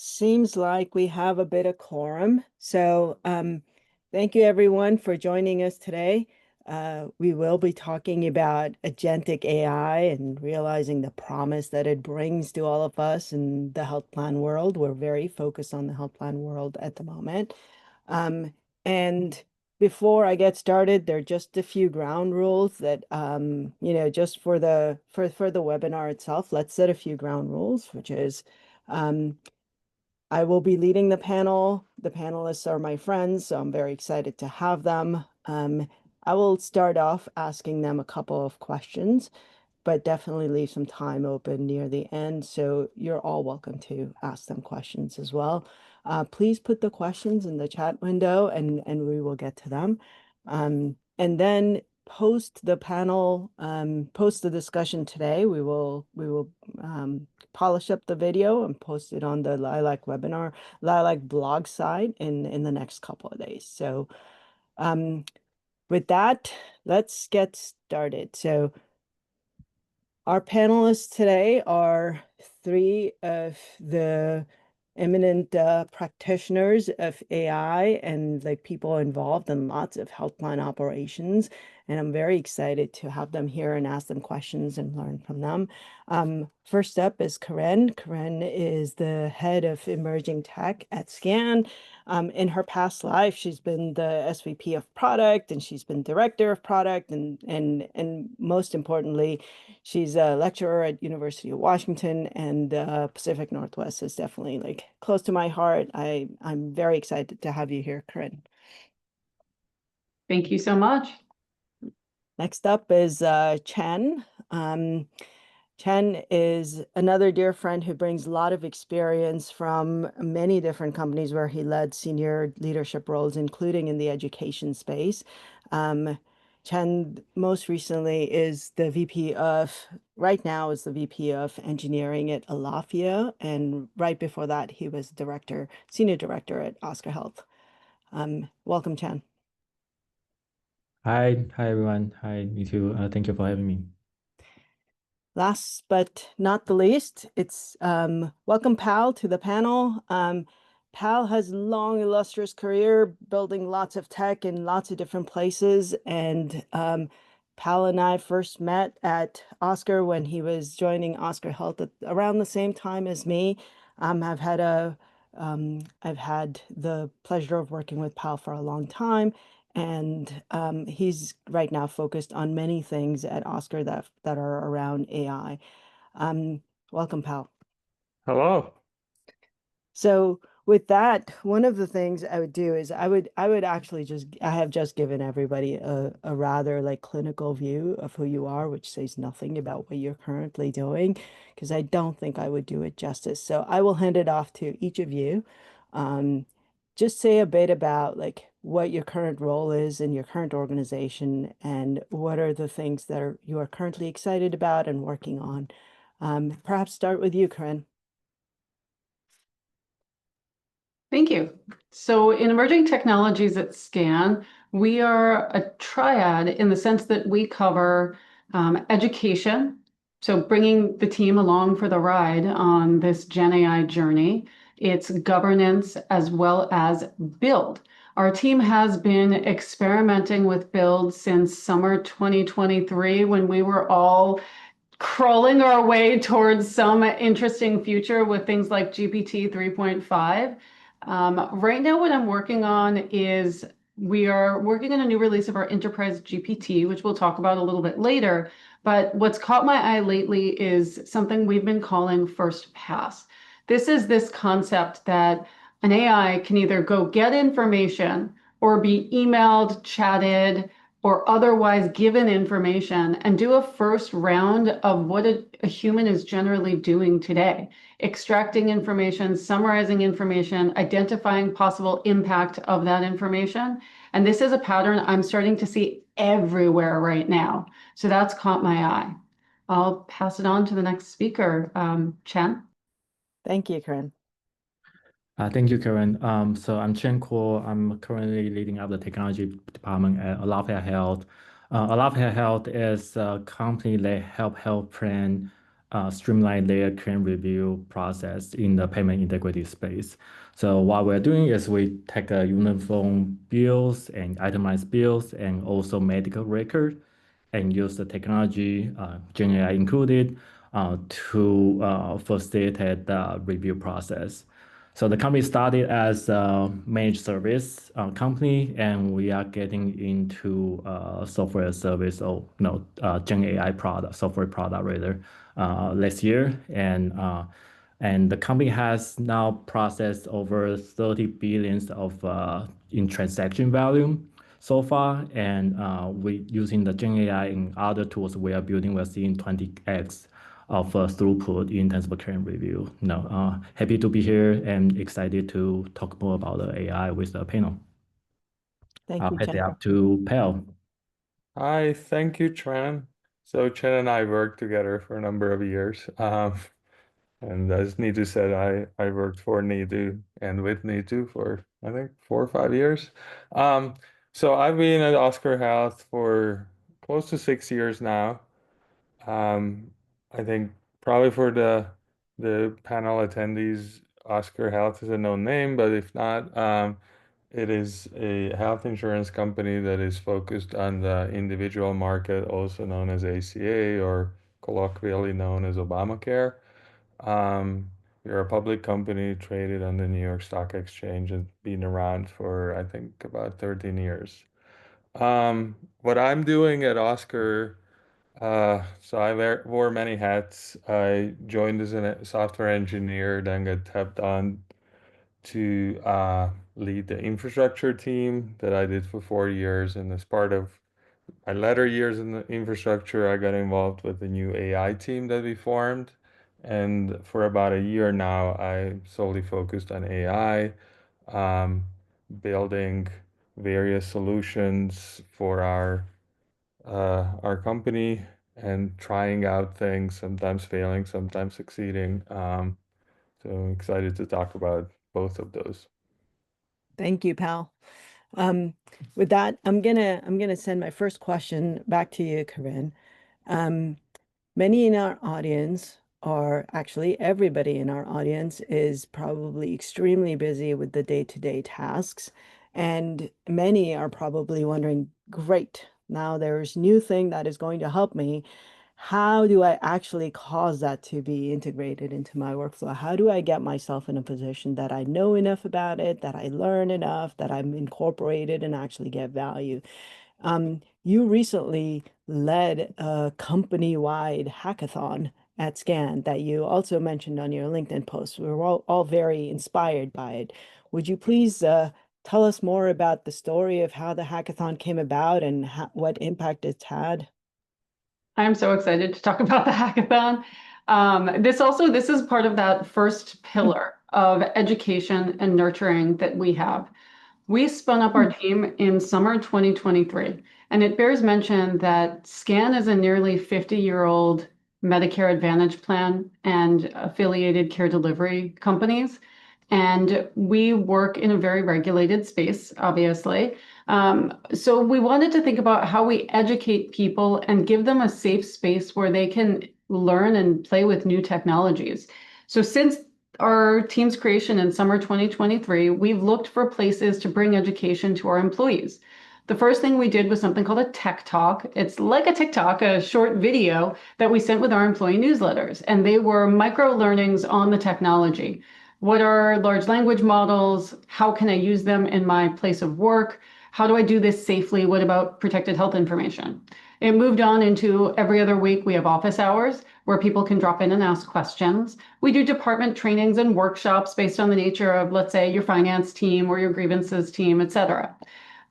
Seems like we have a bit of quorum. Thank you everyone for joining us today. We will be talking about agentic AI and realizing the promise that it brings to all of us in the health plan world. We're very focused on the health plan world at the moment. And before I get started, there are just a few ground rules that, just for the webinar itself, let's set a few ground rules, which is I will be leading the panel. The panelists are my friends, so I'm very excited to have them. I will start off asking them a couple of questions, but definitely leave some time open near the end. So you're all welcome to ask them questions as well. Please put the questions in the chat window and we will get to them. And then post the panel, post the discussion today. We will polish up the video and post it on the Lilac blog site in the next couple of days. So with that, let's get started. So our panelists today are three of the eminent practitioners of AI and like people involved in lots of health plan operations. And I'm very excited to have them here and ask them questions and learn from them. First up is Karen. Karen is the head of emerging tech at Scan. In her past life, she's been the SVP of product and she's been director of product and most importantly, she's a lecturer at University of Washington, and Pacific Northwest is definitely like close to my heart. I'm very excited to have you here, Corinne. Thank you so much. Next up is Chen. Chen is another dear friend who brings a lot of experience from many different companies where he led senior leadership roles, including in the education space. Chen most recently is the right now is the VP of engineering at Alafia. And right before that, he was senior director at Oscar Health. Welcome, Chen. Hi everyone. Hi, you too. Thank you for having me. Last but not the least, it's welcome Pal to the panel. Pal has a long, illustrious career building lots of tech in lots of different places. And Pal and I first met at Oscar when he was joining Oscar Health around the same time as me. I've had the pleasure of working with Pal for a long time. And he's right now focused on many things at Oscar that are around AI. Welcome, Pal. Hello. So with that, one of the things I would do is I would actually I have just given everybody a rather like clinical view of who you are, which says nothing about what you're currently doing, because I don't think I would do it justice. So I will hand it off to each of you. Just say a bit about like what your current role is in your current organization and what are the things that you are currently excited about and working on. Perhaps start with you, Corinne. Thank you. So in emerging technologies at SCAN, we are a triad in the sense that we cover education, so bringing the team along for the ride on this Gen AI journey. It's governance as well as build. Our team has been experimenting with build since summer 2023 when we were all crawling our way towards some interesting future with things like GPT 3.5. Right now, what I'm working on is we are working on a new release of our Enterprise GPT, which we'll talk about a little bit later. But what's caught my eye lately is something we've been calling first pass. This is this concept that an AI can either go get information or be emailed, chatted, or otherwise given information and do a first round of what a human is generally doing today. Extracting information, summarizing information, identifying possible impact of that information. And this is a pattern I'm starting to see everywhere right now. So that's caught my eye. I'll pass it on to the next speaker, Chen. Thank you, Corinne. Thank you, Karen. So I'm Chen Kuo. I'm currently leading up the technology department at Alafia Health. Alafia Health is a company that help health plan streamline their claim review process in the payment integrity space. So what we're doing is we take a uniform bills and itemized bills and also medical record and use the technology, Gen AI included, to facilitate the review process. So the company started as a managed service company, and we are getting into software service or no Gen AI product, software product rather, last year, and the company has now processed over 30 billions of in transaction value so far, and we using the Gen AI and other tools we are building, we're seeing 20x of throughput in terms of claim review. Happy to be here and excited to talk more about the AI with the panel. Thank I'll you, pass it Chen. up to Pal. Hi, thank you, Chen. So Chen and I worked together for a number of years. And as Neetu said, I worked for Neetu and with Neetu for I think 4 or 5 years. So I've been at Oscar Health for close to 6 years now. Um, I think probably for the panel attendees, Oscar Health is a known name, but if not, it is a health insurance company that is focused on the individual market, also known as ACA or colloquially known as Obamacare. We're a public company traded on the New York Stock Exchange and been around for, I think, about 13 years. What I'm doing at Oscar, so wore many hats. I joined as a software engineer, then got tapped on to lead the infrastructure team that I did for 4 years. And as part of my latter years in the infrastructure, I got involved with the new AI team that we formed. And for about a year now, I solely focused on AI, building various solutions for our company and trying out things, sometimes failing, sometimes succeeding. So I'm excited to talk about both of those. Thank you, Pal. Um, with that, I'm gonna send my first question back to you, Corinne. Um, Many in our audience, or actually everybody in our audience, is probably extremely busy with the day-to-day tasks. And many are probably wondering, great, now there's new thing that is going to help me. How do I actually cause that to be integrated into my workflow? How do I get myself in a position that I know enough about it, that I learn enough, that I'm incorporated and actually get value? You recently led a company-wide hackathon at Scan that you also mentioned on your LinkedIn post. We were all very inspired by it. Would you please tell us more about the story of how the hackathon came about and what impact it's had? I'm so excited to talk about the hackathon. This is part of that first pillar of education and nurturing that we have. We spun up our team in summer 2023, and it bears mention that SCAN is a nearly 50-year-old Medicare Advantage plan and affiliated care delivery companies. And we work in a very regulated space, obviously. So we wanted to think about how we educate people and give them a safe space where they can learn and play with new technologies. So since our team's creation in summer 2023, we've looked for places to bring education to our employees. The first thing we did was something called a tech talk. It's like a TikTok, a short video that we sent with our employee newsletters. And they were micro learnings on the technology. What are large language models? How can I use them in my place of work? How do I do this safely? What about protected health information? It moved on into every other week. We have office hours where people can drop in and ask questions. We do department trainings and workshops based on the nature of, let's say, your finance team or your grievances team, et cetera.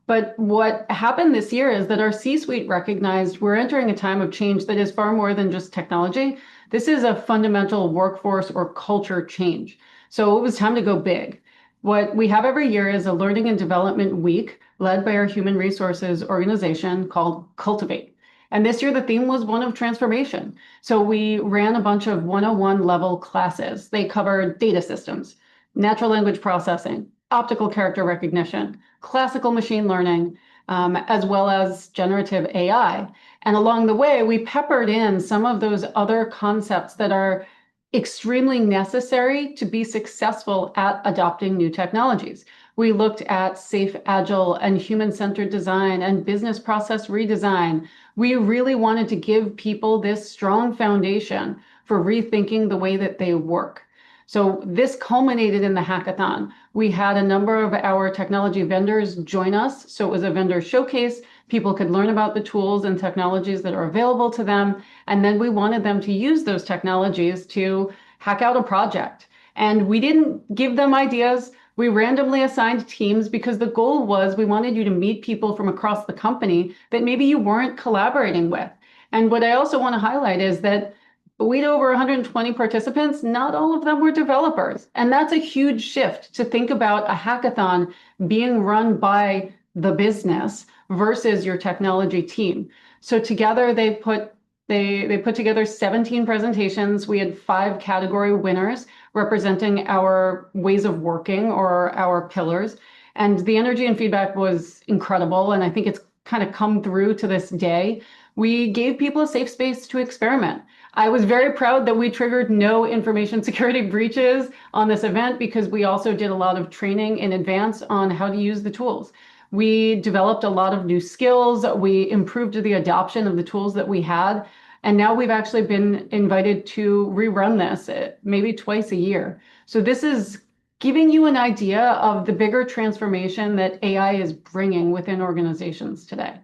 But what happened this year is that our C-suite recognized we're entering a time of change that is far more than just technology. This is a fundamental workforce or culture change. So it was time to go big. What we have every year is a learning and development week led by our human resources organization called Cultivate. And this year the theme was one of transformation. So we ran a bunch of 101 level classes. They covered data systems, natural language processing, optical character recognition, classical machine learning, as well as generative AI. And along the way, we peppered in some of those other concepts that are extremely necessary to be successful at adopting new technologies. We looked at safe, agile, and human-centered design and business process redesign. We really wanted to give people this strong foundation for rethinking the way that they work. So this culminated in the hackathon. We had a number of our technology vendors join us. So it was a vendor showcase. People could learn about the tools and technologies that are available to them. And then we wanted them to use those technologies to hack out a project. And we didn't give them ideas. We randomly assigned teams because the goal was we wanted you to meet people from across the company that maybe you weren't collaborating with. And what I also want to highlight is that we had over 120 participants. Not all of them were developers. And that's a huge shift to think about a hackathon being run by the business versus your technology team. So together they put together 17 presentations. We had 5 category winners representing our ways of working or our pillars. And the energy and feedback was incredible. And I think it's kind of come through to this day. We gave people a safe space to experiment. I was very proud that we triggered no information security breaches on this event because we also did a lot of training in advance on how to use the tools. We developed a lot of new skills. We improved the adoption of the tools that we had. And now we've actually been invited to rerun this maybe twice a year. So this is giving you an idea of the bigger transformation that AI is bringing within organizations today.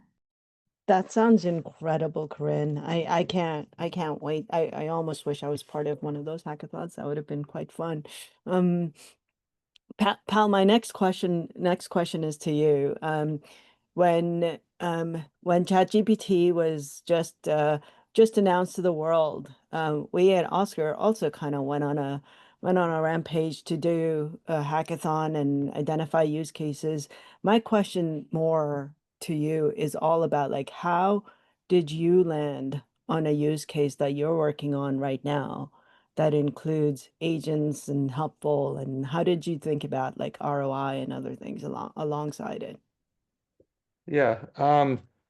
That sounds incredible, Corinne. I can't wait. I almost wish I was part of one of those hackathons. That would have been quite fun. Um, Pal, my next question is to you. When ChatGPT was just announced to the world, we at Oscar also kind of went on a rampage to do a hackathon and identify use cases. My question more to you is all about like how did you land on a use case that you're working on right now that includes agents and helpful, and how did you think about like ROI and other things alongside it? Yeah.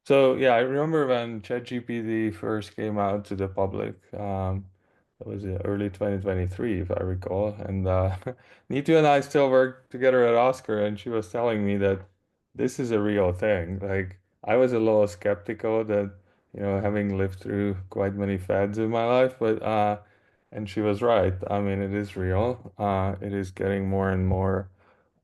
So yeah, I remember when ChatGPT first came out to the public. It was in early 2023, if I recall. And Neetu and I still work together at Oscar, and she was telling me that this is a real thing. Like I was a little skeptical that, having lived through quite many fads in my life, but and she was right. I mean, it is real. It is getting more and more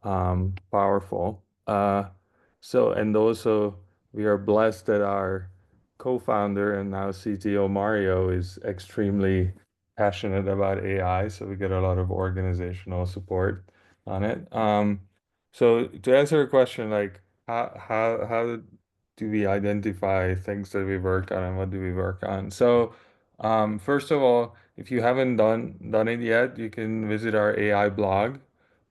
powerful. And also, we are blessed that our co-founder and now CTO Mario is extremely passionate about AI, so we get a lot of organizational support on it. So to answer your question, like how do we identify things that we work on and what do we work on? So first of all, if you haven't done it yet, you can visit our AI blog,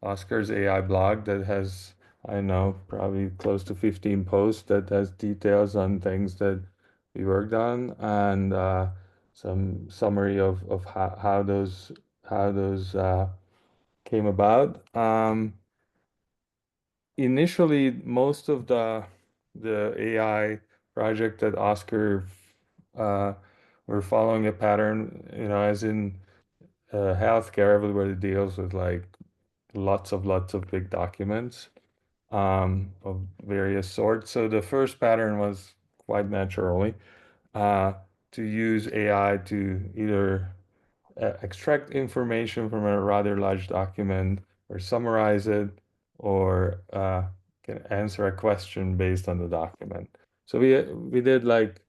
Oscar's AI blog, that has, I don't know, probably close to 15 posts that has details on things that we worked on, and some summary of how those came about. Initially, most of the AI project at Oscar uh, were following a pattern, as in healthcare, everybody deals with like lots of big documents of various sorts. So the first pattern was quite naturally uh, to use AI to either extract information from a rather large document or summarize it or can answer a question based on the document. So we did like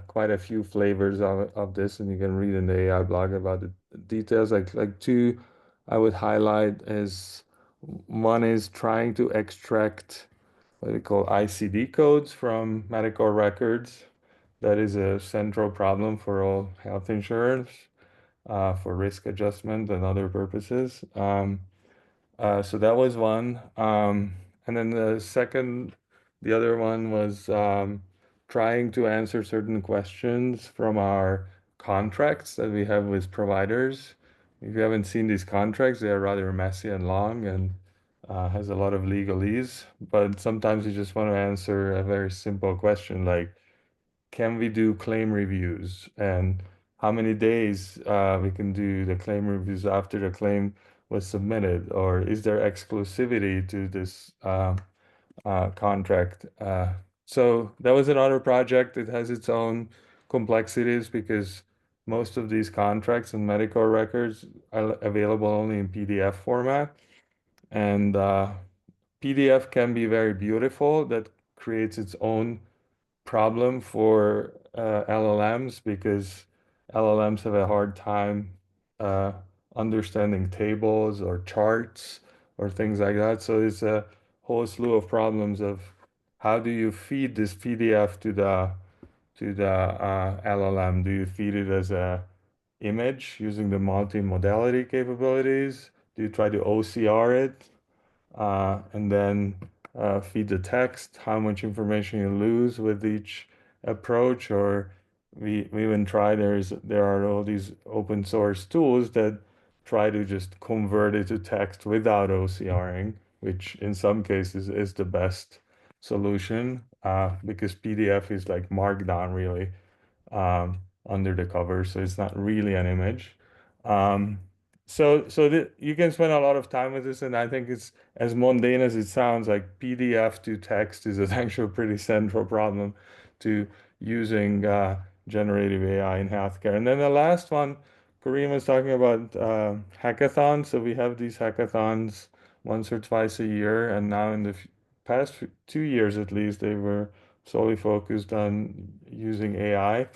quite a few flavors of this, and you can read in the AI blog about the details. Like two I would highlight is one is trying to extract what we call ICD codes from medical records. That is a central problem for all health insurance, for risk adjustment and other purposes. So that was one. And then the other one was trying to answer certain questions from our contracts that we have with providers. If you haven't seen these contracts, they are rather messy and long, and has a lot of legalese, but sometimes you just want to answer a very simple question like, can we do claim reviews? And how many days we can do the claim reviews after the claim was submitted? Or is there exclusivity to this contract? So that was another project. It has its own complexities because most of these contracts and medical records are available only in PDF format. And PDF can be very beautiful. That creates its own problem for LLMs because LLMs have a hard time uh, understanding tables or charts or things like that. So it's a whole slew of problems of how do you feed this PDF to the LLM? Do you feed it as a image using the multi-modality capabilities? Do you try to OCR it? And then feed the text, how much information you lose with each approach, or we even try there are all these open source tools that try to just convert it to text without OCRing, which in some cases is the best solution because PDF is like Markdown really under the cover, so it's not really an image. Um, so you can spend a lot of time with this, and I think it's as mundane as it sounds, like PDF to text is actually a pretty central problem to using generative AI in healthcare. And then the last one, Kareem was talking about hackathons. So we have these hackathons once or twice a year, and now in the past 2 years at least, they were solely focused on using AI.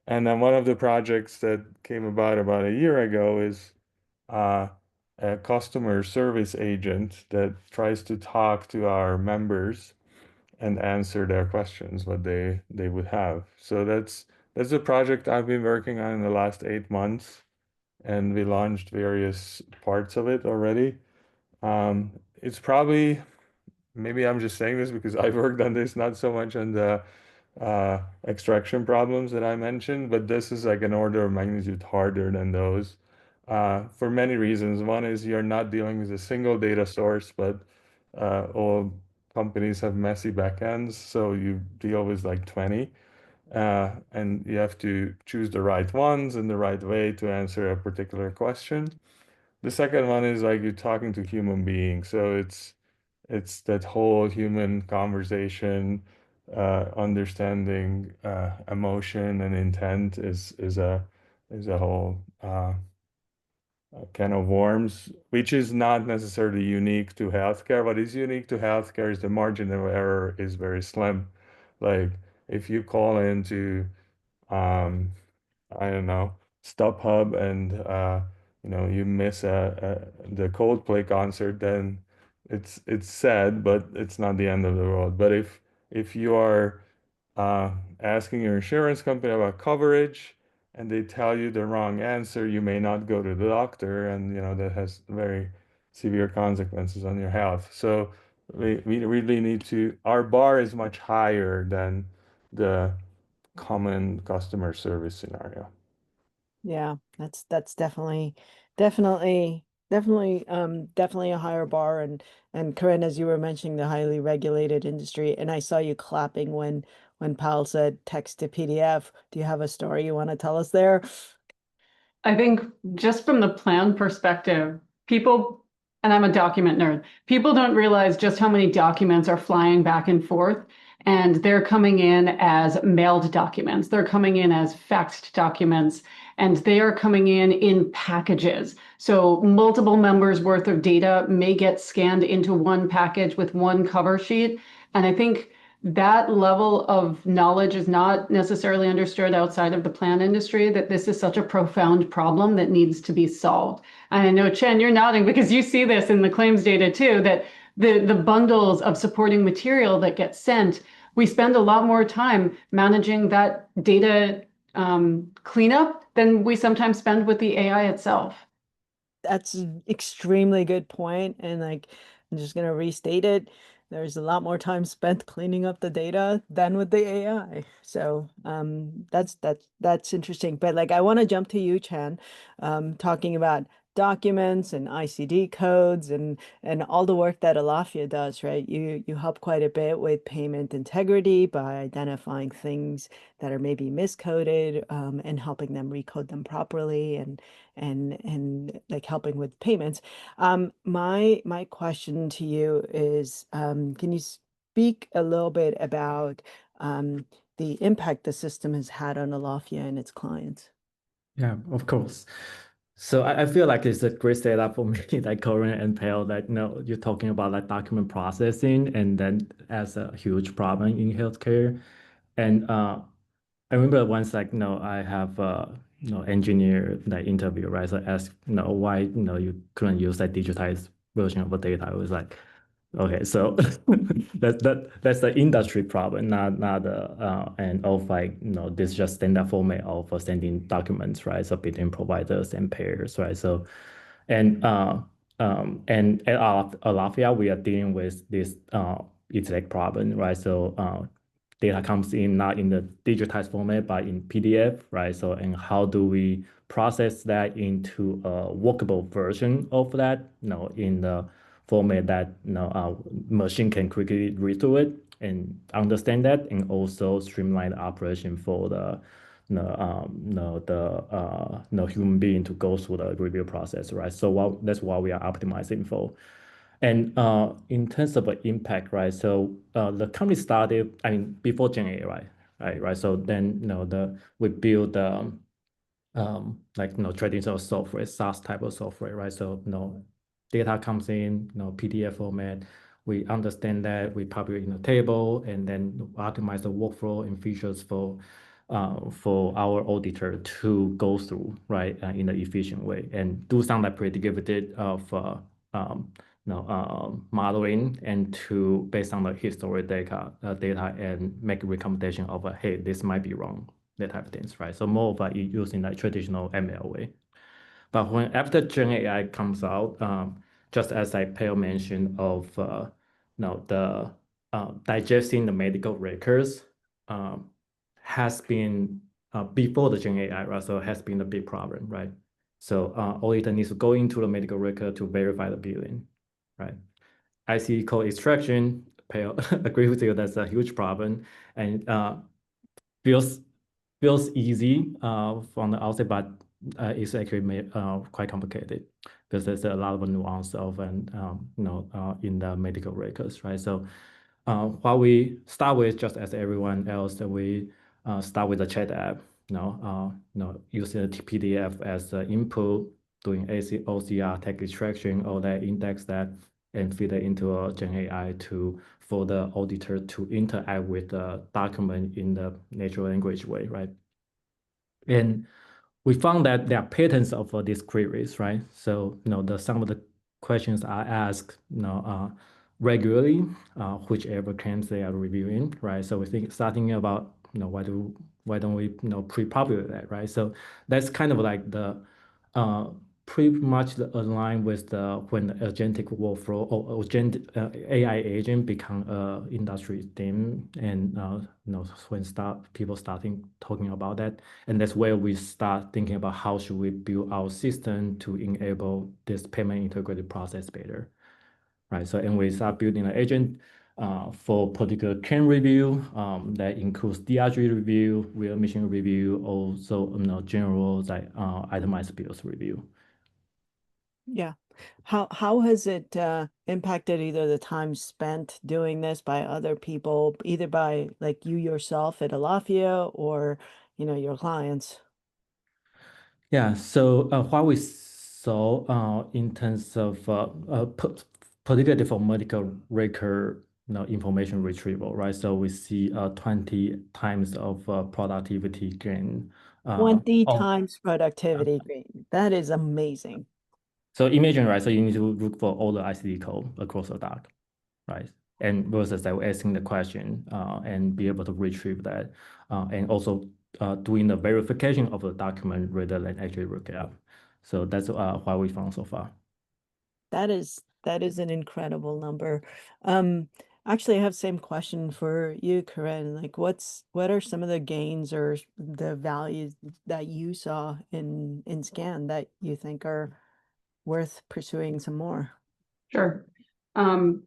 And then one of the projects that came about a year ago is uh, a customer service agent that tries to talk to our members and answer their questions, what they would have. So that's a project I've been working on in the last 8 months, and we launched various parts of it already. It's probably maybe I'm just saying this because I've worked on this, not so much on the extraction problems that I mentioned, but this is like an order of magnitude harder than those for many reasons. One is you're not dealing with a single data source, but all companies have messy backends, so you deal with like 20. And you have to choose the right ones and the right way to answer a particular question. The second one is like you're talking to human beings, so it's that whole human conversation, understanding emotion and intent is a whole can of worms, which is not necessarily unique to healthcare. What is unique to healthcare is the margin of error is very slim. Like if you call into um, I don't know, StubHub and you miss the Coldplay concert, then it's sad, but it's not the end of the world. But if you are uh, asking your insurance company about coverage and they tell you the wrong answer, you may not go to the doctor, and that has very severe consequences on your health. So we really need to, our bar is much higher than the common customer service scenario. Yeah, that's definitely a higher bar. And Corinne, as you were mentioning, the highly regulated industry, and I saw you clapping when Pal said text to PDF. Do you have a story you want to tell us there? I think just from the plan perspective, people, and I'm a document nerd, people don't realize just how many documents are flying back and forth. And they're coming in as mailed documents, they're coming in as faxed documents, and they are coming in packages. So multiple members worth of data may get scanned into one package with one cover sheet. And I think that level of knowledge is not necessarily understood outside of the plan industry, that this is such a profound problem that needs to be solved. And I know, Chen, you're nodding because you see this in the claims data too, that the bundles of supporting material that get sent, we spend a lot more time managing that data cleanup than we sometimes spend with the AI itself. That's an extremely good point, and like I'm just gonna restate it. There's a lot more time spent cleaning up the data than with the AI. So that's interesting. But like I want to jump to you, Chan, talking about documents and ICD codes and all the work that Alafia does, right? You help quite a bit with payment integrity by identifying things that are maybe miscoded, and helping them recode them properly and like helping with payments. My question to you is, can you speak a little bit about the impact the system has had on Alafia and its clients? Yeah, of course. So I feel like it's a great setup for me, like Corinne and Pale, that you're talking about like document processing and then as a huge problem in healthcare. And I remember once like I have engineer like interview, right? So ask why you couldn't use that digitized version of the data. I was like, okay, so that's the industry problem, not the and of like this just standard format of sending documents, right? So between providers and payers, right? So and at Alafia, we are dealing with this exact problem, right? So data comes in not in the digitized format, but in PDF, right? So and how do we process that into a workable version of that, in the format that machine can quickly read through it and understand that, and also streamline the operation for the human being to go through the review process, right? So that's what we are optimizing for. And in terms of impact, right? So the company started, I mean, before Gen AI, right? So then we build like traditional software, SaaS type of software, right? So data comes in, PDF format. We understand that, we publish in a table, and then optimize the workflow and features for our auditor to go through, right, in an efficient way, and do some like predictive of modeling and to based on the historic data and make a recommendation of hey, this might be wrong, that type of things, right? So more of like using like traditional ML way. But when after Gen AI comes out, just as I Pale mentioned of the digesting the medical records um, has been before the Gen AI, right? So has been a big problem, right? So auditor needs to go into the medical record to verify the billing, right? IC code extraction, Pale agree with you, that's a huge problem, and feels feels easy from the outside, but it's actually quite complicated because there's a lot of nuance of and in the medical records, right? So what we start with, just as everyone else, that we start with the chat app, using the PDF as the input, doing OCR, text extraction, all that, index that, and feed it into a Gen AI for the auditor to interact with the document in the natural language way, right? And we found that there are patterns of these queries, right? So, some of the questions are asked, regularly, whichever claims they are reviewing, right? So we think starting about, why don't we, pre-populate that, right? So that's kind of like the pretty much aligned with when the agentic workflow or AI agent become a industry theme, and when people starting talking about that, and that's where we start thinking about how should we build our system to enable this payment integrated process better, right? So and we start building an agent for particular claim review that includes DRG review, real mission review, also general like itemized bills review. Yeah. How has it impacted either the time spent doing this by other people, either by like you yourself at Alafia or, your clients? Yeah, so what we saw in terms of particularly for medical record information retrieval, right? So we see 20 times of productivity gain. 20 Oh, times productivity gain. That is amazing. so imagine, right? So you need to look for all the ICD code across the doc, right? And versus that, asking the question and be able to retrieve that, and also doing the verification of the document rather than actually look it up. So that's what we found so far. That is an incredible number. Um, Actually, I have same question for you, Corinne. Like, what are some of the gains or the values that you saw in Scan that you think are worth pursuing some more. Sure.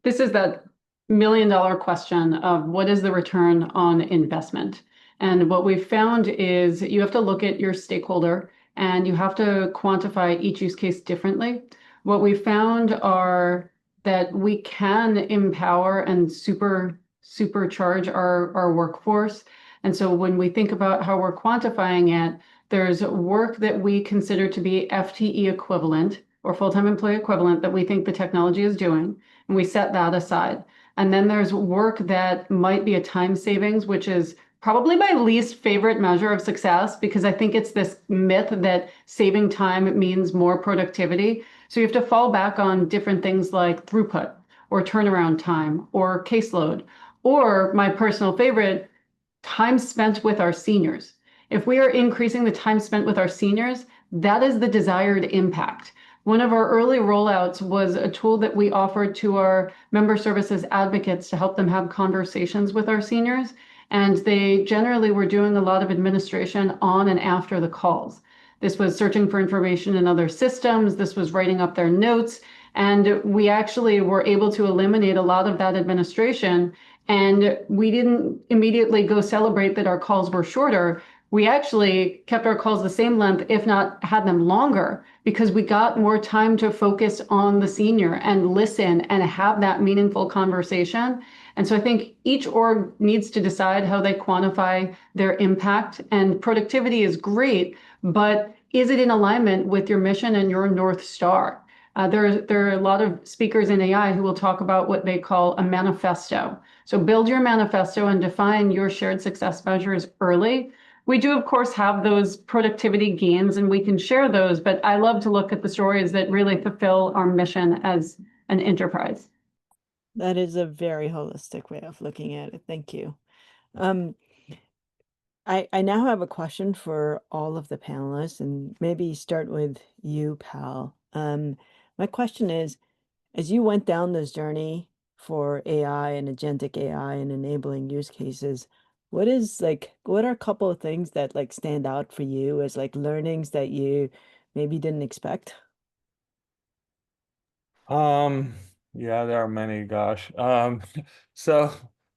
This is that $1 million question of what is the return on investment? And what we've found is you have to look at your stakeholder and you have to quantify each use case differently. What we found are that we can empower and supercharge our workforce. And so when we think about how we're quantifying it, there's work that we consider to be FTE equivalent or full-time employee equivalent that we think the technology is doing, and we set that aside. And then there's work that might be a time savings, which is probably my least favorite measure of success because I think it's this myth that saving time means more productivity. So you have to fall back on different things like throughput or turnaround time or caseload, or my personal favorite, time spent with our seniors. If we are increasing the time spent with our seniors, that is the desired impact. One of our early rollouts was a tool that we offered to our member services advocates to help them have conversations with our seniors. And they generally were doing a lot of administration on and after the calls. This was searching for information in other systems. This was writing up their notes. And we actually were able to eliminate a lot of that administration. And we didn't immediately go celebrate that our calls were shorter. We actually kept our calls the same length, if not had them longer, because we got more time to focus on the senior and listen and have that meaningful conversation. And so I think each org needs to decide how they quantify their impact. And productivity is great, but is it in alignment with your mission and your North Star? There are a lot of speakers in AI who will talk about what they call a manifesto. So build your manifesto and define your shared success measures early. We do, of course, have those productivity gains and we can share those, but I love to look at the stories that really fulfill our mission as an enterprise. That is a very holistic way of looking at it. Thank you. Um, I now have a question for all of the panelists, and maybe start with you, Pal. My question is, as you went down this journey for AI and agentic AI and enabling use cases, what are a couple of things that like stand out for you as like learnings that you maybe didn't expect? Um, yeah, there are many, gosh. So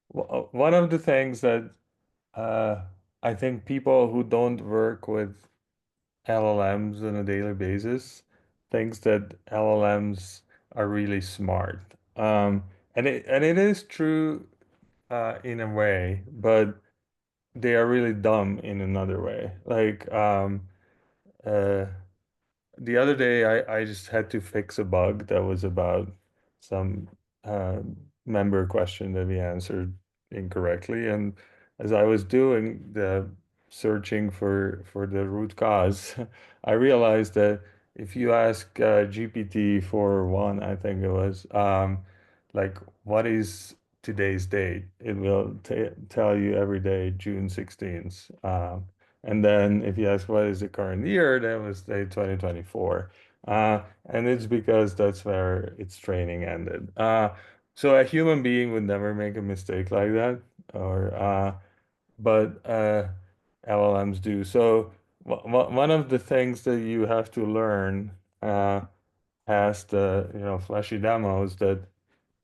one of the things that uh, I think people who don't work with LLMs on a daily basis thinks that LLMs are really smart. And it is true in a way, but they are really dumb in another way. Like uh, the other day, I just had to fix a bug that was about some uh, member question that we answered incorrectly. And as I was doing the searching for the root cause, I realized that if you ask GPT for one, I think it was, like, what is today's date? It will tell you every day, June 16th. And then if you ask what is the current year, that was say 2024. And it's because that's where its training ended. So a human being would never make a mistake like that, or but LLMs do. So one of the things that you have to learn as the fleshy demos that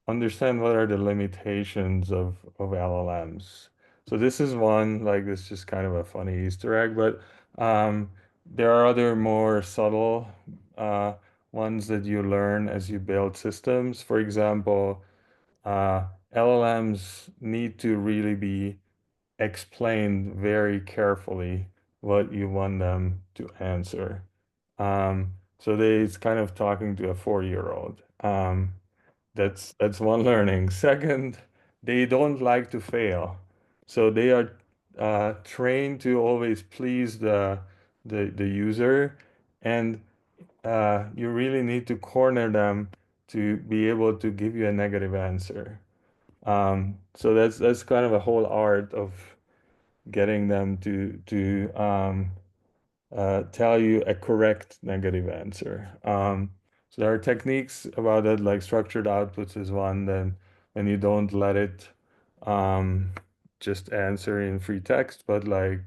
understand what are the limitations of LLMs. So this is one, like this is just kind of a funny Easter egg, but there are other more subtle ones that you learn as you build systems. For example, LLMs need to really be explained very carefully what you want them to answer. So it's kind of talking to a 4-year-old. That's one learning. Second, they don't like to fail. So they are trained to always please the user, and you really need to corner them to be able to give you a negative answer. So that's kind of a whole art of getting them to tell you a correct negative answer. So there are techniques about it, like structured outputs is one. Then when you don't let it um, just answer in free text, but like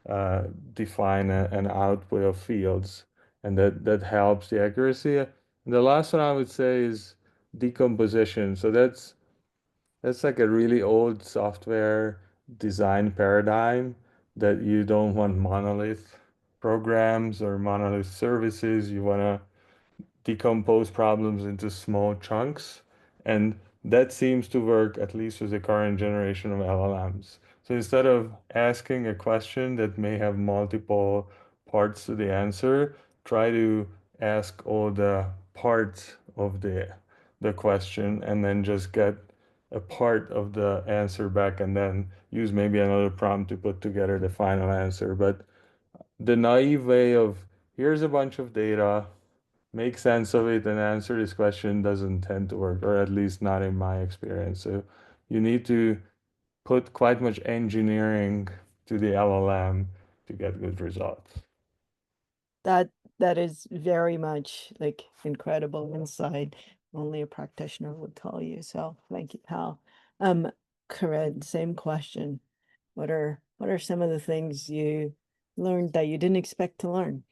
uh, define an output of fields, and that helps the accuracy. The last one I would say is decomposition. So that's like a really old software design paradigm that you don't want monolith programs or monolith services. You want to decompose problems into small chunks. And that seems to work at least with the current generation of LLMs. So instead of asking a question that may have multiple parts to the answer, try to ask all the parts of the question and then just get a part of the answer back and then use maybe another prompt to put together the final answer. But the naive way of here's a bunch of data, make sense of it and answer this question doesn't tend to work, or at least not in my experience. So you need to put quite much engineering to the LLM to get good results. That that is very much like incredible insight. Only a practitioner would tell you. So thank you, Pal. Corinne, same question. What are some of the things you learned that you didn't expect to learn?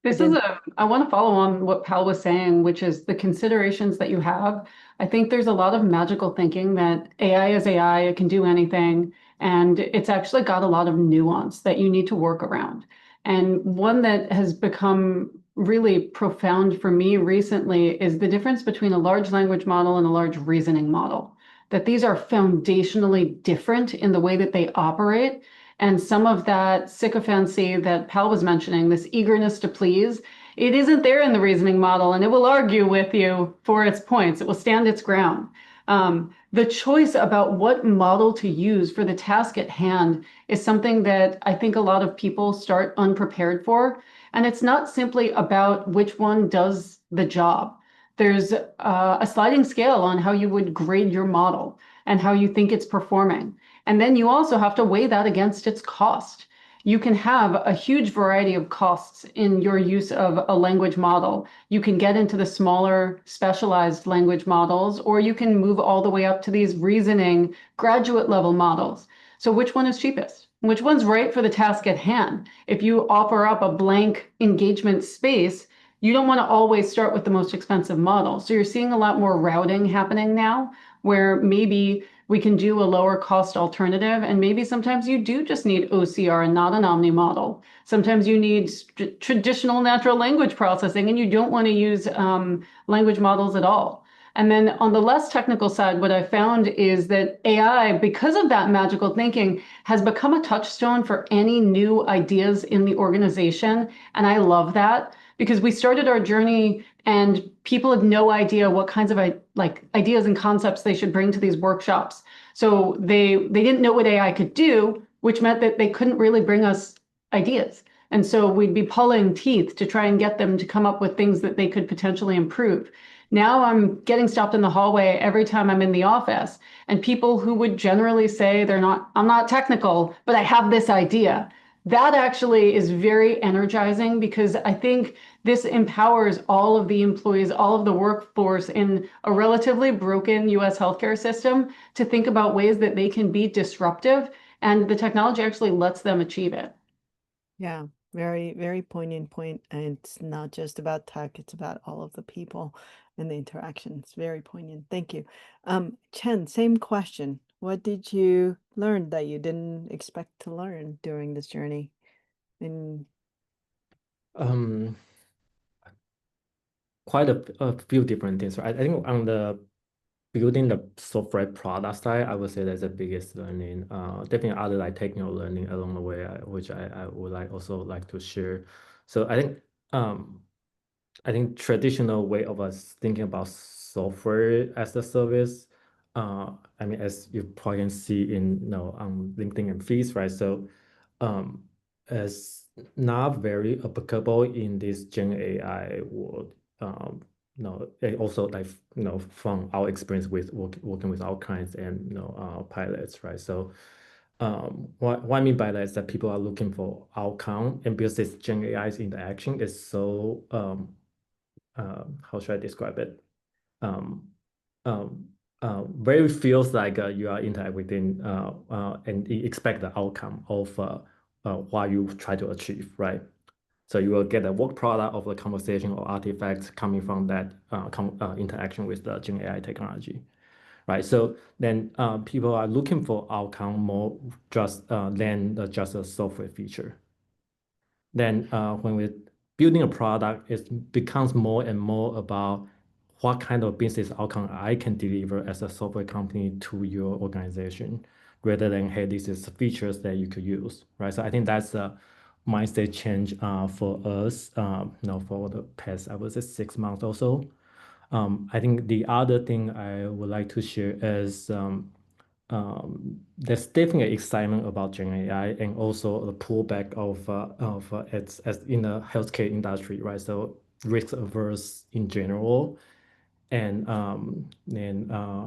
Again, I want to follow on what Pal was saying, which is the considerations that you have. I think there's a lot of magical thinking that AI is AI, it can do anything. And it's actually got a lot of nuance that you need to work around. And one that has become really profound for me recently is the difference between a large language model and a large reasoning model. That these are foundationally different in the way that they operate. And some of that sycophancy that Pal was mentioning, this eagerness to please, it isn't there in the reasoning model, and it will argue with you for its points. It will stand its ground. The choice about what model to use for the task at hand is something that I think a lot of people start unprepared for. And it's not simply about which one does the job. There's a sliding scale on how you would grade your model and how you think it's performing. And then you also have to weigh that against its cost. You can have a huge variety of costs in your use of a language model. You can get into the smaller specialized language models, or you can move all the way up to these reasoning graduate level models. So which one is cheapest? Which one's right for the task at hand? If you offer up a blank engagement space, you don't want to always start with the most expensive model. So you're seeing a lot more routing happening now, where maybe we can do a lower cost alternative. And maybe sometimes you do just need OCR and not an Omni model. Sometimes you need traditional natural language processing and you don't want to use language models at all. And then on the less technical side, what I found is that AI, because of that magical thinking, has become a touchstone for any new ideas in the organization. And I love that because we started our journey and people had no idea what kinds of like ideas and concepts they should bring to these workshops. So they didn't know what AI could do, which meant that they couldn't really bring us ideas. And so we'd be pulling teeth to try and get them to come up with things that they could potentially improve. Now I'm getting stopped in the hallway every time I'm in the office, and people who would generally say I'm not technical, but I have this idea. That actually is very energizing because I think this empowers all of the employees, all of the workforce in a relatively broken US healthcare system to think about ways that they can be disruptive, and the technology actually lets them achieve it. yeah, very, very poignant point. And it's not just about tech, it's about all of the people and the interaction. It's very poignant. Thank you. Chen, same question. What did you learn that you didn't expect to learn during this journey? And Um, quite a few different things, right? I think on the building the software product side, I would say that's the biggest learning. Definitely other like technical learning along the way, which I would also like to share. So I think traditional way of us thinking about software as a service, I mean, as you probably can see in on LinkedIn and feeds, right? So um, as not very applicable in this Gen AI world. And also like from our experience with working with our clients and pilots, right? So what I mean by that is that people are looking for outcome, and because this Gen AI's interaction is so how should I describe it? Um, um, very feels like you are interacting and you expect the outcome of what you try to achieve, right? So you will get a work product of the conversation or artifacts coming from that interaction with the Gen AI technology, right? So then people are looking for outcome more just than just a software feature. Then when we're building a product, it becomes more and more about what kind of business outcome I can deliver as a software company to your organization, rather than, hey, this is features that you could use, right? So I think that's a mindset change for us, for the past, I would say 6 months or so. I think the other thing I would like to share is there's definitely excitement about Gen AI and also the pullback of it's as in the healthcare industry, right? So risk averse in general, and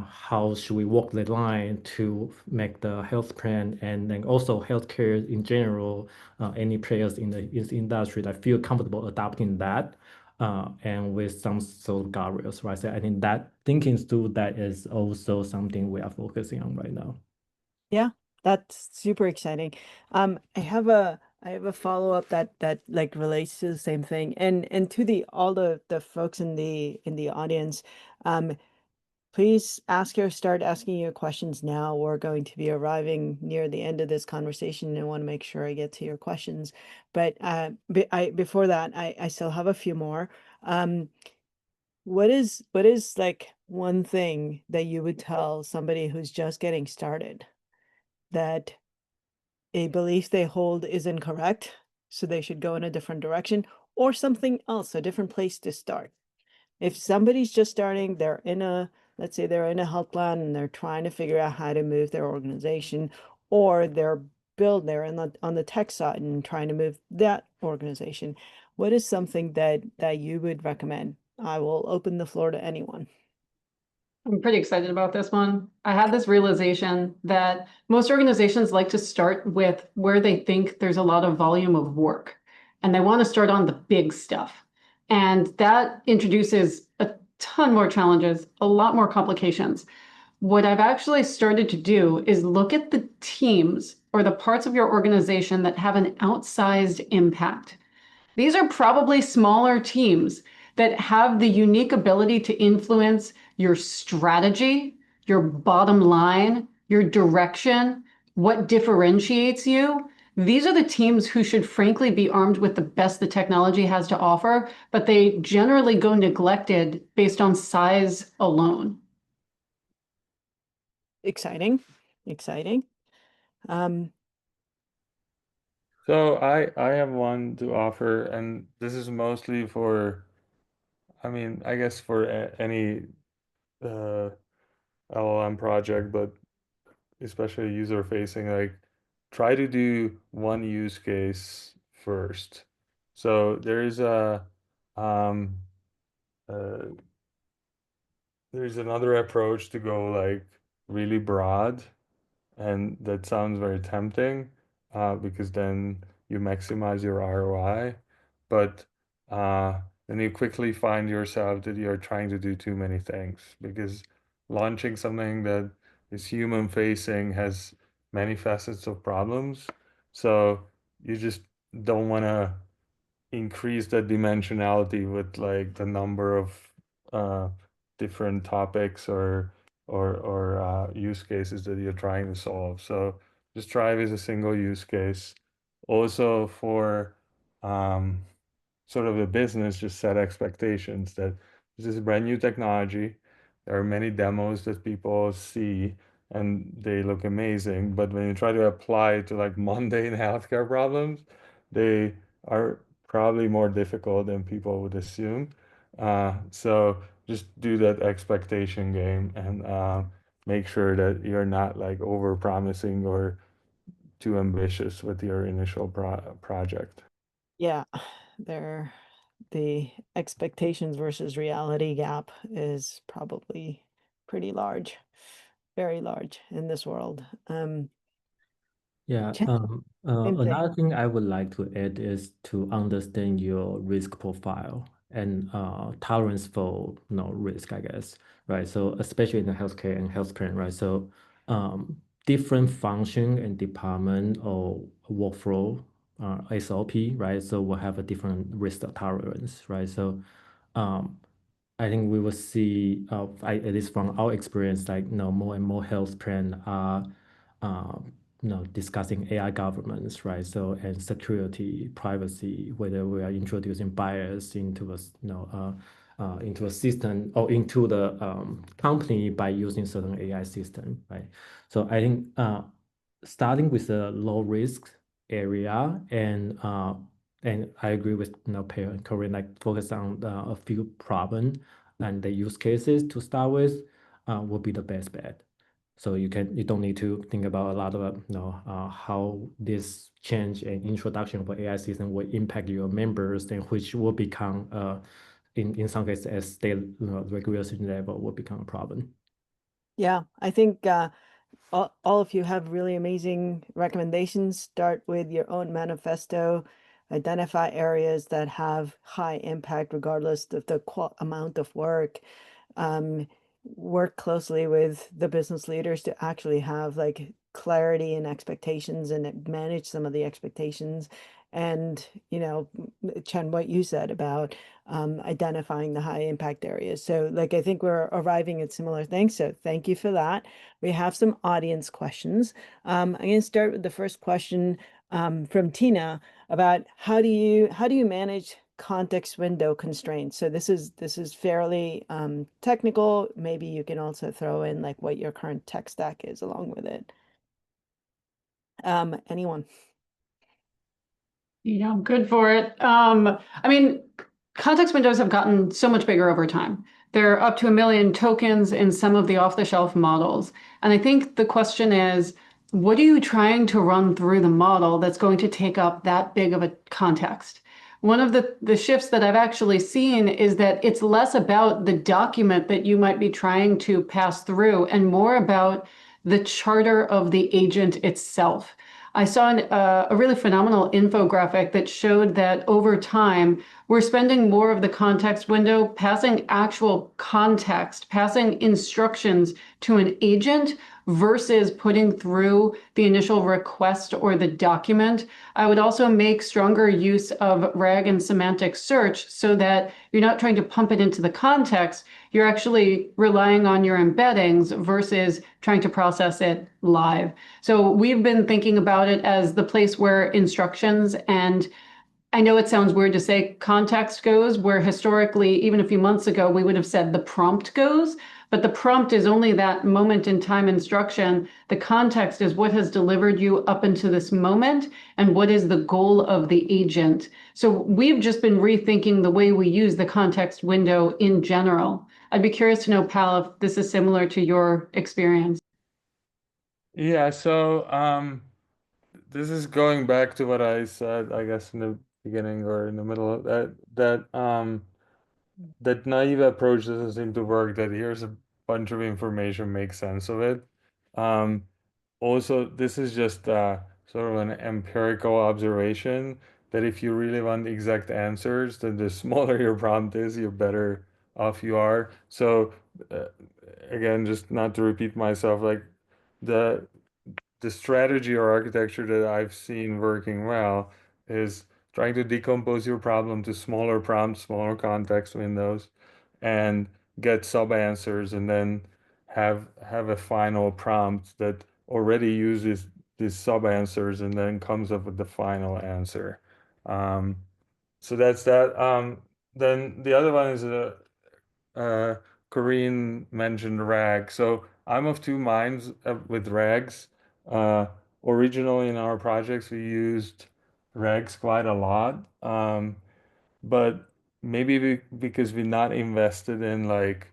how should we walk the line to make the health plan and then also healthcare in general, any players in the industry that feel comfortable adopting that, and with some sort of guardrails, right? So I think that thinking through that is also something we are focusing on right now. Yeah, that's super exciting. I have a follow-up that like relates to the same thing. And to the all the folks in the audience, um, please start asking your questions now. We're going to be arriving near the end of this conversation and I want to make sure I get to your questions. But before that, I still have a few more. Um, what is like one thing that you would tell somebody who's just getting started that a belief they hold is incorrect, so they should go in a different direction, or something else, a different place to start? If somebody's just starting, let's say they're in a health plan and they're trying to figure out how to move their organization, or they're on the tech side and trying to move that organization. What is something that you would recommend? I will open the floor to anyone. I'm pretty excited about this one. I had this realization that most organizations like to start with where they think there's a lot of volume of work, and they want to start on the big stuff. And that introduces a ton more challenges, a lot more complications. What I've actually started to do is look at the teams or the parts of your organization that have an outsized impact. These are probably smaller teams that have the unique ability to influence your strategy, your bottom line, your direction, what differentiates you. These are the teams who should frankly be armed with the best the technology has to offer, but they generally go neglected based on size alone. Exciting, exciting. Um, So I have one to offer, and this is mostly for, I mean, I guess for any uh, LLM project, but especially user facing, like try to do one use case first. So um, uh, there's another approach to go like really broad, and that sounds very tempting because then you maximize your ROI. But then you quickly find yourself that you're trying to do too many things because launching something that is human facing has many facets of problems. So you just don't want to increase that dimensionality with like the number of uh, different topics or use cases that you're trying to solve. So just try with a single use case. Also for um, sort of a business, just set expectations that this is brand new technology. There are many demos that people see and they look amazing, but when you try to apply it to like mundane healthcare problems, they are probably more difficult than people would assume. So just do that expectation game and make sure that you're not like over promising or too ambitious with your initial project. yeah, there the expectations versus reality gap is probably pretty large, very large in this world. Yeah, Chen, same thing. another thing I would like to add is to understand your risk profile and tolerance for risk, I guess, right? So especially in the healthcare and healthcare, right? So different function and department or workflow SOP, right? So we'll have a different risk tolerance, right? So um, I think we will see, at least from our experience, like more and more health plan are, discussing AI governance, right? So and security, privacy, whether we are introducing bias into into a system or into the company by using certain AI system, right? So I think starting with a low risk area and I agree with Per and Corinne, like focus on a few problems and the use cases to start with would be the best bet. So you don't need to think about a lot of how this change and introduction of AI system will impact your members, and which will become in some cases at state regulation level will become a problem. Yeah, I think all of you have really amazing recommendations. Start with your own manifesto, identify areas that have high impact regardless of the amount of work. Um, Work closely with the business leaders to actually have like clarity and expectations and manage some of the expectations. And, Chen, what you said about identifying the high impact areas. So, like, I think we're arriving at similar things. So, thank you for that. We have some audience questions. I'm going to start with the first question from Tina about how do you manage context window constraints? So this is fairly technical. Maybe you can also throw in like what your current tech stack is along with it. Anyone? Yeah, I'm good for it. I mean, context windows have gotten so much bigger over time. They're up to 1 million tokens in some of the off-the-shelf models. And I think the question is, what are you trying to run through the model that's going to take up that big of a context? One of the shifts that I've actually seen is that it's less about the document that you might be trying to pass through and more about the charter of the agent itself. I saw a really phenomenal infographic that showed that over time, we're spending more of the context window passing actual context, passing instructions to an agent versus putting through the initial request or the document. I would also make stronger use of RAG and semantic search so that you're not trying to pump it into the context. You're actually relying on your embeddings versus trying to process it live. So we've been thinking about it as the place where instructions and I know it sounds weird to say context goes, where historically, even a few months ago, we would have said the prompt goes, but the prompt is only that moment in time instruction. The context is what has delivered you up into this moment and what is the goal of the agent. So we've just been rethinking the way we use the context window in general. I'd be curious to know, Pal, if this is similar to your experience. Yeah, so this is going back to what I said, I guess, in the beginning or in the middle of that naive approach doesn't seem to work, that here's a bunch of information, make sense of it. Also, this is just sort of an empirical observation that if you really want exact answers, then the smaller your prompt is, the better off you are. So uh, again, just not to repeat myself, like the the strategy or architecture that I've seen working well is trying to decompose your problem to smaller prompts, smaller context windows, and get sub answers, and then have a final prompt that already uses these sub answers and then comes up with the final answer. Um, so that's that. Then the other one is uh, Corinne mentioned RAG. So I'm of two minds with RAGs. Uh, Originally in our projects, we used RAGs quite a lot. But maybe because we're not invested in like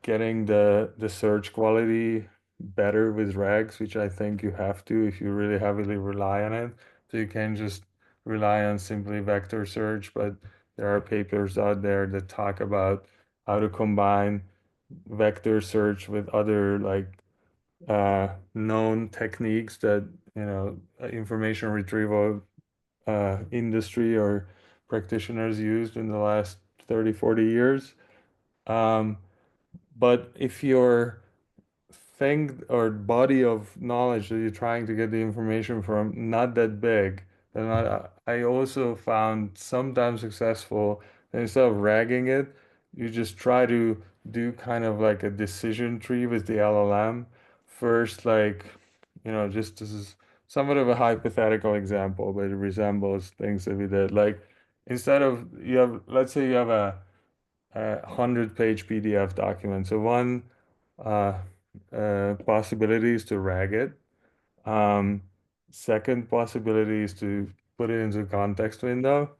getting the search quality better with RAGs, which I think you have to if you really heavily rely on it. So you can't just rely on simply vector search, but there are papers out there that talk about how to combine vector search with other like known techniques that information retrieval industry or practitioners used in the last 30, 40 years. Um, but if your thing or body of knowledge that you're trying to get the information from not that big, And I also found sometimes successful, that instead of ragging it, you just try to do kind of like a decision tree with the LLM. First, like, just this is somewhat of a hypothetical example, but it resembles things that we did. Like, instead of let's say you have a 100-page PDF document. So one uh, possibility is to rag it. Um, Second possibility is to put it into context window,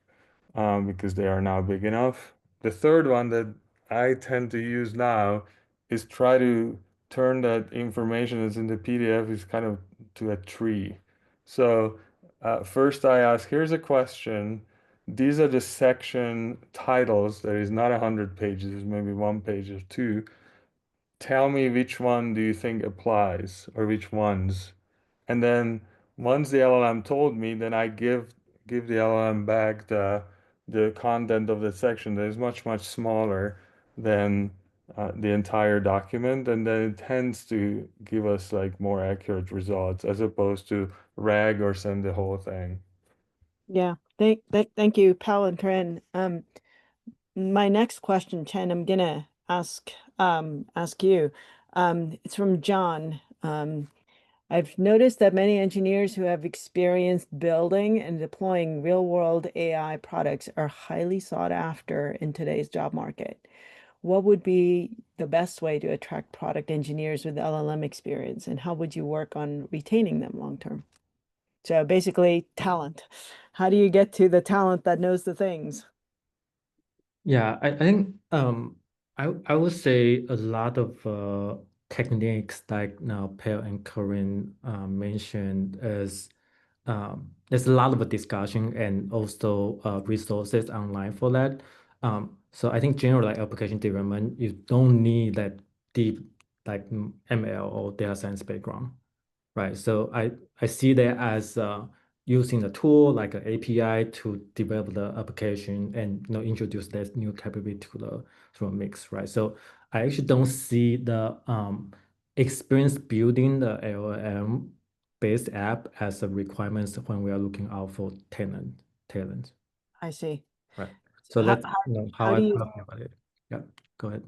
because they are now big enough. The third one that I tend to use now is try to turn that information that's in the PDF is kind of to a tree. So first I ask, here's a question. These are the section titles. There is not 100 pages, there's maybe one page or two. Tell me which one do you think applies or which ones. And then once the LLM told me, then I give the LLM back the content of the section that is much, much smaller than the entire document, and then it tends to give us like more accurate results as opposed to rag or send the whole thing. Yeah. Thank you, Pal and Corinne. My next question, Chen, I'm gonna ask you. It's from John. I've noticed that many engineers who have experience building and deploying real-world AI products are highly sought after in today's job market. What would be the best way to attract product engineers with LLM experience, and how would you work on retaining them long term? So basically, talent. How do you get to the talent that knows the things? Yeah, I think I would say a lot of techniques like now Pale and Corinne mentioned is there's a lot of discussion and also resources online for that. So I think general like application development, you don't need that deep like ML or data science background. Right. So I see that as using a tool like an API to develop the application and introduce that new capability to a mix, right? So I actually don't see the experience building the LLM based app as a requirement when we are looking out for talent, I see. right? So How, that's how, how how I do you, feel about it. Yeah, go ahead.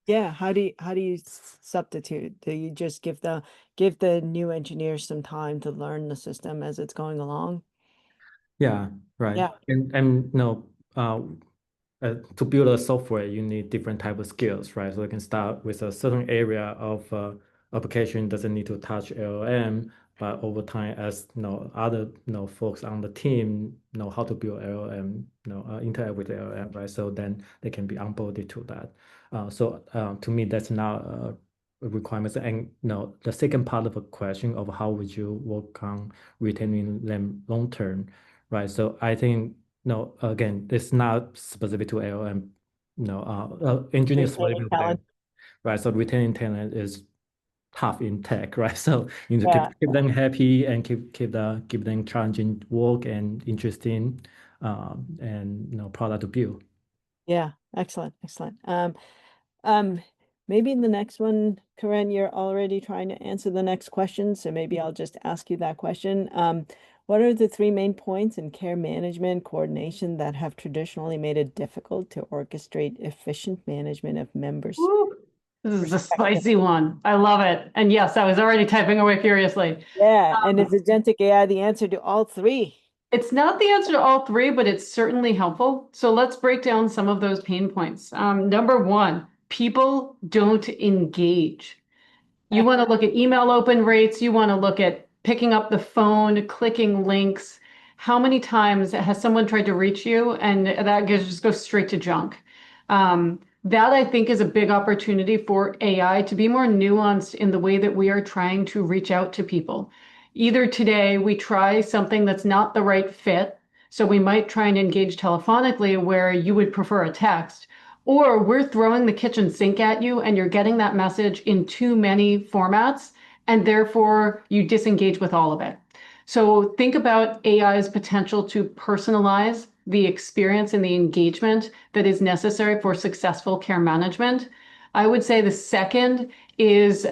yeah, how do you substitute? Do you just give the new engineers some time to learn the system as it's going along? Yeah, right. Yeah, And no, to build a software, you need different type of skills, right? So you can start with a certain area of application doesn't need to touch LLM, but over time, as other folks on the team know how to build LLM, interact with LLM, right? So then they can be onboarded to that. To me, that's not a requirement. And the second part of a question of how would you work on retaining them long term, right? So I think no, again, it's not specific to AOM. No, engineers for retaining living there, talent. right? So retaining talent is tough in tech, right? So you need to Yeah, keep them happy and keep them challenging work and interesting, and product to build. yeah, excellent, excellent. Um, maybe in the next one, Corinne, you're already trying to answer the next question, so maybe I'll just ask you that question. What are the three main points in care management coordination that have traditionally made it difficult to orchestrate efficient management of members' Woo. This is a perspective? spicy one. I love it. And yes, I was already typing away furiously. Yeah, and is agentic AI the answer to all three? It's not the answer to all three, but it's certainly helpful. So let's break down some of those pain points. Number one, people don't engage. You want to look at email open rates. You want to look at picking up the phone, clicking links. How many times has someone tried to reach you and that just goes straight to junk? That I think is a big opportunity for AI to be more nuanced in the way that we are trying to reach out to people. Either today we try something that's not the right fit. So we might try and engage telephonically where you would prefer a text, or we're throwing the kitchen sink at you and you're getting that message in too many formats, and therefore you disengage with all of it. So think about AI's potential to personalize the experience and the engagement that is necessary for successful care management. I would say the second is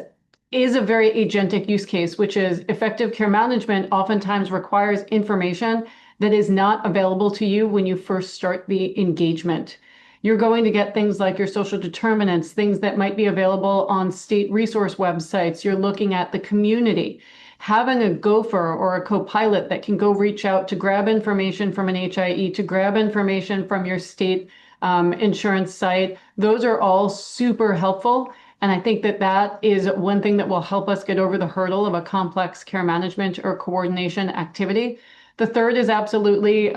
a very agentic use case, which is effective care management oftentimes requires information that is not available to you when you first start the engagement. You're going to get things like your social determinants, things that might be available on state resource websites. You're looking at the community. Having a gopher or a co-pilot that can go reach out to grab information from an HIE, to grab information from your state insurance site, those are all super helpful. And I think that that is one thing that will help us get over the hurdle of a complex care management or coordination activity. The third is absolutely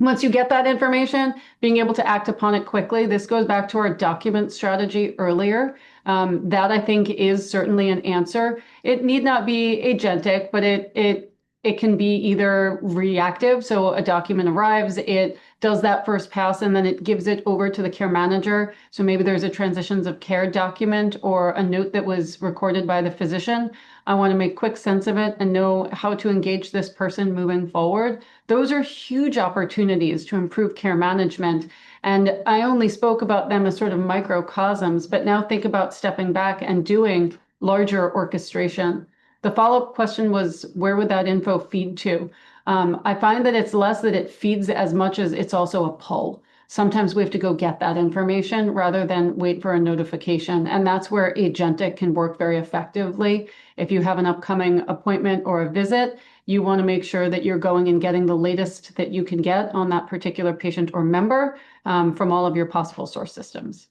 once you get that information, being able to act upon it quickly. This goes back to our document strategy earlier. That I think is certainly an answer. It need not be agentic, but it can be either reactive. So a document arrives, it does that first pass, and then it gives it over to the care manager. So maybe there's a transitions of care document or a note that was recorded by the physician. I want to make quick sense of it and know how to engage this person moving forward. Those are huge opportunities to improve care management. And I only spoke about them as sort of microcosms, but now think about stepping back and doing larger orchestration. The follow-up question was, where would that info feed to? I find that it's less that it feeds as much as it's also a pull. Sometimes we have to go get that information rather than wait for a notification. And that's where Agentic can work very effectively. If you have an upcoming appointment or a visit, you want to make sure that you're going and getting the latest that you can get on that particular patient or member from all of your possible source systems.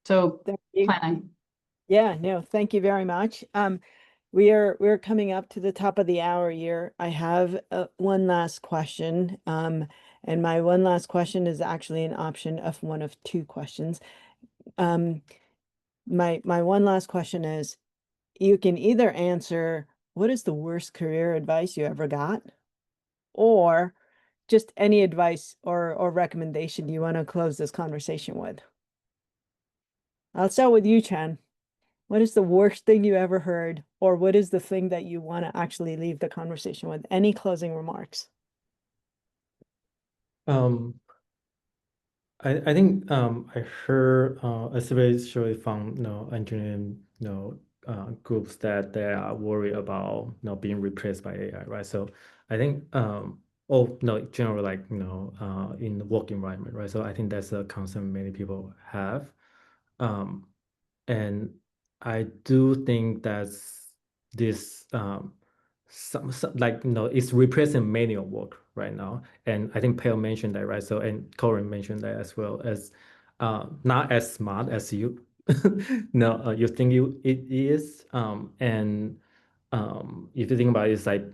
So Thank you. planning. Yeah, no, thank you very much. We're coming up to the top of the hour here. I have one last question. And my one last question is actually an option of one of two questions. My one last question is, you can either answer, what is the worst career advice you ever got? Or just any advice or recommendation you want to close this conversation with. I'll start with you, Chen. What is the worst thing you ever heard? Or what is the thing that you want to actually leave the conversation with? Any closing remarks? Um, I think I heard especially from engineering groups that they are worried about being replaced by AI, right? So I think oh no, generally like in the work environment, right? So I think that's a concern many people have. Um, and I do think that's this some like it's replacing manual work right now. And I think Pale mentioned that, right? So and Corin mentioned that as well as not as smart as you no you think it is. And if you think about it, it's like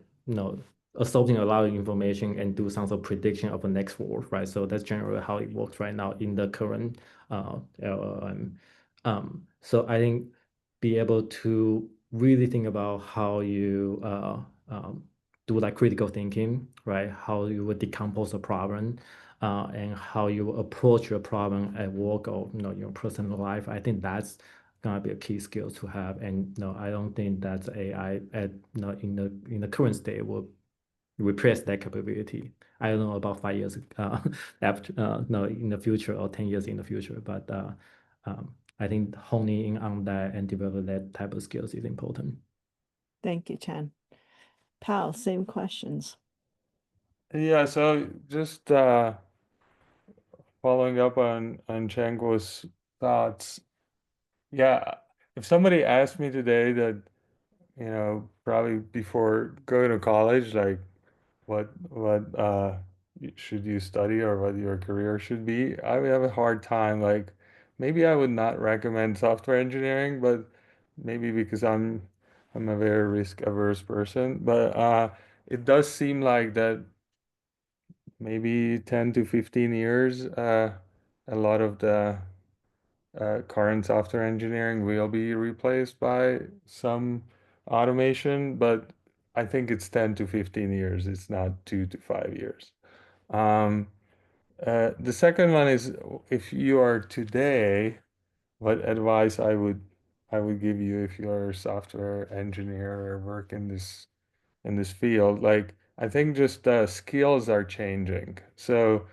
assaulting a lot of information and do some sort of prediction of the next word, right? So that's generally how it works right now in the current LLM. So I think be able to really think about how you do like critical thinking, right? How you would decompose a problem, and how you approach your problem at work or your personal life. I think that's gonna be a key skill to have. And no, I don't think that AI at in the current state will replace that capability. I don't know about 5 years after no in the future or 10 years in the future, but I think honing in on that and develop that type of skills is important. Thank you, Chen. Pal, same questions. Yeah, so just following up on Chango's thoughts. Yeah, if somebody asked me today that, probably before going to college, like what should you study or what your career should be, I would have a hard time. Like maybe I would not recommend software engineering, but maybe because I'm a very risk averse person. But it does seem like that maybe 10 to 15 years, a lot of the current software engineering will be replaced by some automation, but I think it's 10 to 15 years. It's not 2 to 5 years. Um, the second one is, if you are today, what advice I would give you if you're a software engineer or work in this field? Like I think just skills are changing. So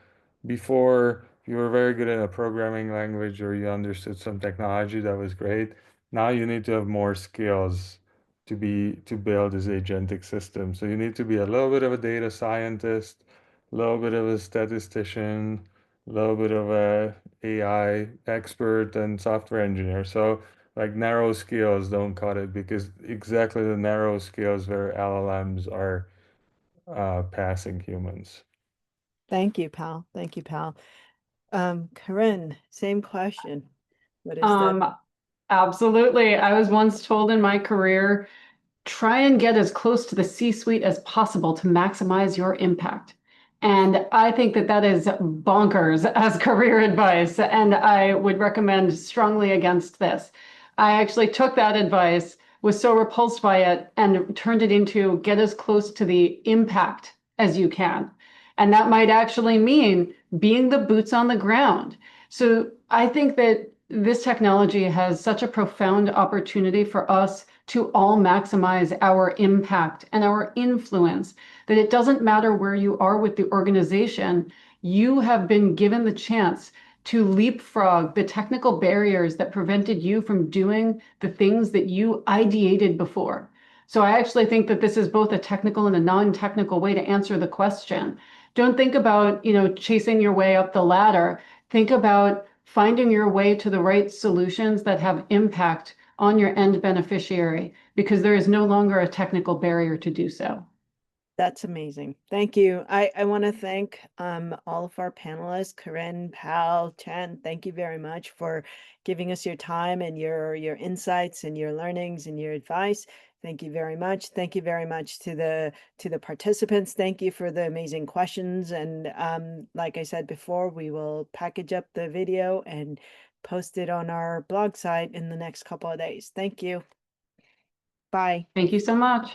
before you were very good in a programming language or you understood some technology, that was great. Now you need to have more skills to build this agentic system. So you need to be a little bit of a data scientist, a little bit of a statistician, a little bit of a AI expert and software engineer. So like narrow skills don't cut it, because exactly the narrow skills where LLMs are passing humans. Thank you, pal. Thank you, pal. Corinne, same question. What is that? Absolutely. I was once told in my career, try and get as close to the C-suite as possible to maximize your impact. And I think that that is bonkers as career advice, and I would recommend strongly against this. I actually took that advice, was so repulsed by it, and turned it into get as close to the impact as you can. And that might actually mean being the boots on the ground. So I think that this technology has such a profound opportunity for us to all maximize our impact and our influence, that it doesn't matter where you are with the organization, you have been given the chance to leapfrog the technical barriers that prevented you from doing the things that you ideated before. So I actually think that this is both a technical and a non-technical way to answer the question. Don't think about, chasing your way up the ladder. Think about finding your way to the right solutions that have impact on your end beneficiary, because there is no longer a technical barrier to do so. That's amazing. Thank you. I want to thank all of our panelists, Corinne, Pal, Chen. Thank you very much for giving us your time and your insights and your learnings and your advice. Thank you very much. Thank you very much to the participants. Thank you for the amazing questions. And like I said before, we will package up the video and post it on our blog site in the next couple of days. Thank you. Bye. Thank you so much.